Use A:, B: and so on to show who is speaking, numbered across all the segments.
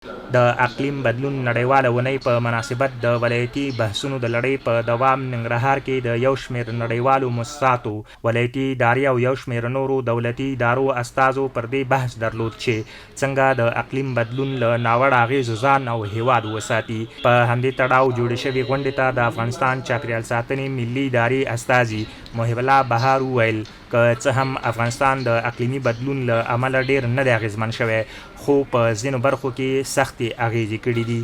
A: د اقلیم بدلون نړیواله اونۍ په مناسبت د ولایتي بحثونو د لړۍ په دوام ننګرهار کې د یو شمېر نړیوالو مؤسساتو، ولایتي ادارې او یو شمېر نورو دولتي ادارو استازو پر دې بحث درلود چې څنګه د اقلیم بدلون له ناوړه اغېزو ځان او هیواد وساتي. په همدې تړاو جوړې شوې غونډې ته د افغانستان چاپیریال ساتنې ملي ادارې استازي محب الله بهار وویل که څه هم افغانستان د اقلیمي بدلون له امله ډېر نه دی اغېزمن شوی، خو په ځینو برخو کې سختې اغېزې کړي دي.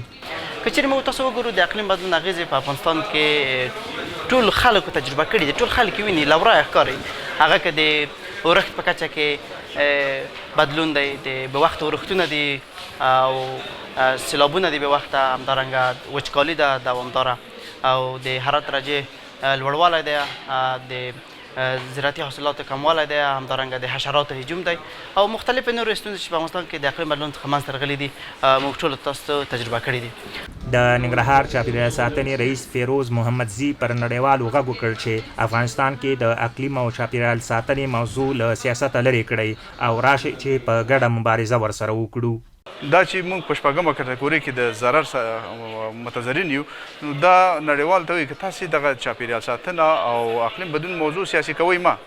B: که چېرې موږ تاسو وګورو د اقلیم بدلون اغېزې په افغانستان کې ټول خلکو تجربه کړي دي، ټول خلک ویني له ورایه ښکاري. هغه که د اورښت په کچه کې بدلون دی، د به وخته اورښتونه دي او سیلابونه دي به وخته، همدارنګه وچکالي ده دوامداره او د حرارت درجې لوړوالی دی، د زراعتي حاصلاتو کموالی دی، همدارنګه د حشراتو هجوم دی او مختلفې نورې ستونزې چې په افغانستان کې د اقلیم بدلون څخه منځته راغلي دي، موږ ټولو تاسو تجربه کړي دي.
A: د ننګرهار چاپیریال ساتنې رئیس فیروز محمدزي پر نړیوالو غږ وکړ چې افغانستان کې د اقلیم او چاپیریال ساتنې موضوع له سیاسته لرې کړئ او راشئ چې په ګډه مبارزه ورسره وکړو.
C: دا چې موږ په شپږمه کټګورۍ کې د ضرر متضررین یو، نو دا نړیوال ته وایي که تاسې دغه چاپیریال ساتنه او اقلیم بدلون موضوع سیاسي کوئ ما،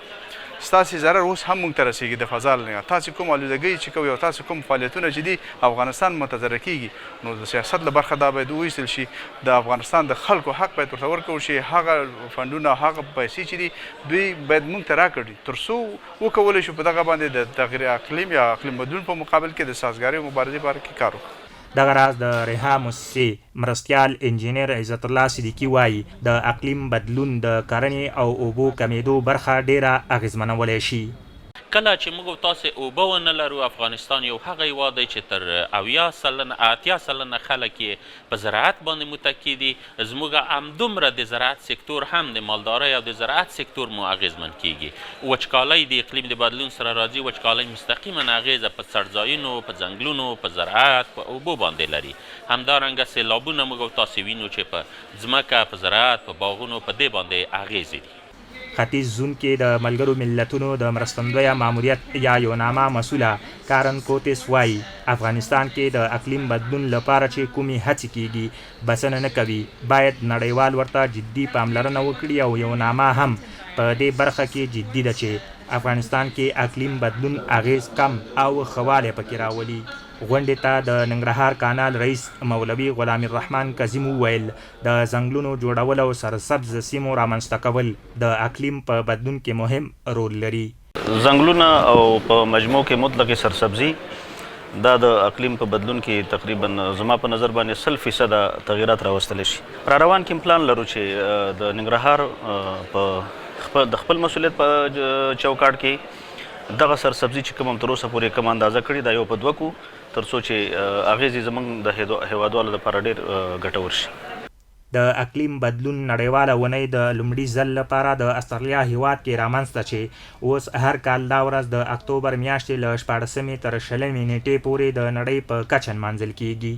C: ستاسې ضرر اوس هم موږ ته رسېږي د فضا له نه. تاسې کوم آلودګۍ چې کوئ او تاسې کوم فعالیتونه چې دي افغانستان متضرر کېږي، نو د سیاست له برخه دا باید وایستل شي. د افغانستان د خلکو حق باید ورته ورکړل شي. هغه فنډونه، هغه پیسې چې دي دوی باید موږ ته راکړي تر څو وکولی شو په دغه باندې د تغییر اقلیم یا اقلیم بدلون په مقابل کې د سازګارۍ او مبارزې په اړه کې کار وکړو.
A: دغه راز د رها موسسې مرستیال انجینر عزت الله صدیقي وایي د اقلیم بدلون د کرنې او اوبو کمیدو برخه ډیره اغېزمنولی شي.
D: کله چې موږ تاسې اوبه ونه لرو، افغانستان یو هغه هیواد دی چې تر 80% خلک یې په زراعت باندې متکي دي. زموږ همدومره د زراعت سکتور هم د مالدارۍ او د زراعت سکتور مو اغېزمن کیږي. وچکالۍ د اقلیم د بدلون سره راځي. وچکالۍ مستقیما اغېزه په څړځایونو، په ځنګلونو، په زراعت، په اوبو باندې لري. همدارنګه سیلابونه موږ تاسې وینو چې په ځمکه، په زراعت، په باغونو په دې باندې اغېزې دي.
A: ختیځ زون کې د ملګرو ملتونو د مرستندویه ماموریت یا یوناما مسوله کارن کوتس وایي افغانستان کې د اقلیم بدلون لپاره چې کومې هڅې کیږي بسنه نه کوي، باید نړیوال ورته جدي پاملرنه وکړي او یوناما هم په دې برخه کې جدي ده چې افغانستان کې اقلیم بدلون اغیز کم او ښه والی پکې راولي. غونډې ته د ننګرهار کانال رئیس مولوي غلام الرحمن کظیم وویل د ځنګلونو جوړول او سرسبز سیمو رامنځته کول د اقلیم په بدلون کې مهم رول لري.
E: ځنګلونه او په مجموع کې مطلق سرسبزي دا د اقلیم په بدلون کې تقریبا زما په نظر باندې 100% تغیرات راوستلی شي. را روان کې پلان لرو چې د ننګرهار په د خپل مسؤلیت په چوکاټ کې دغه سرسبزي چې کوم تر اوسه پورې کوم اندازه کړي دا یو په دوه کو تر څو چې اغېزې زموږ د هیوادوالو لپاره ډېر ګټور شي.
A: د اقلیم بدلون نړیواله اونۍ د لومړي ځل لپاره د استرالیا هیواد کې رامنځته چې اوس هر کال دا ورځ د اکتوبر میاشتې له 14 تر 20 نیټې پورې د نړۍ په کچه نمانځل کیږي.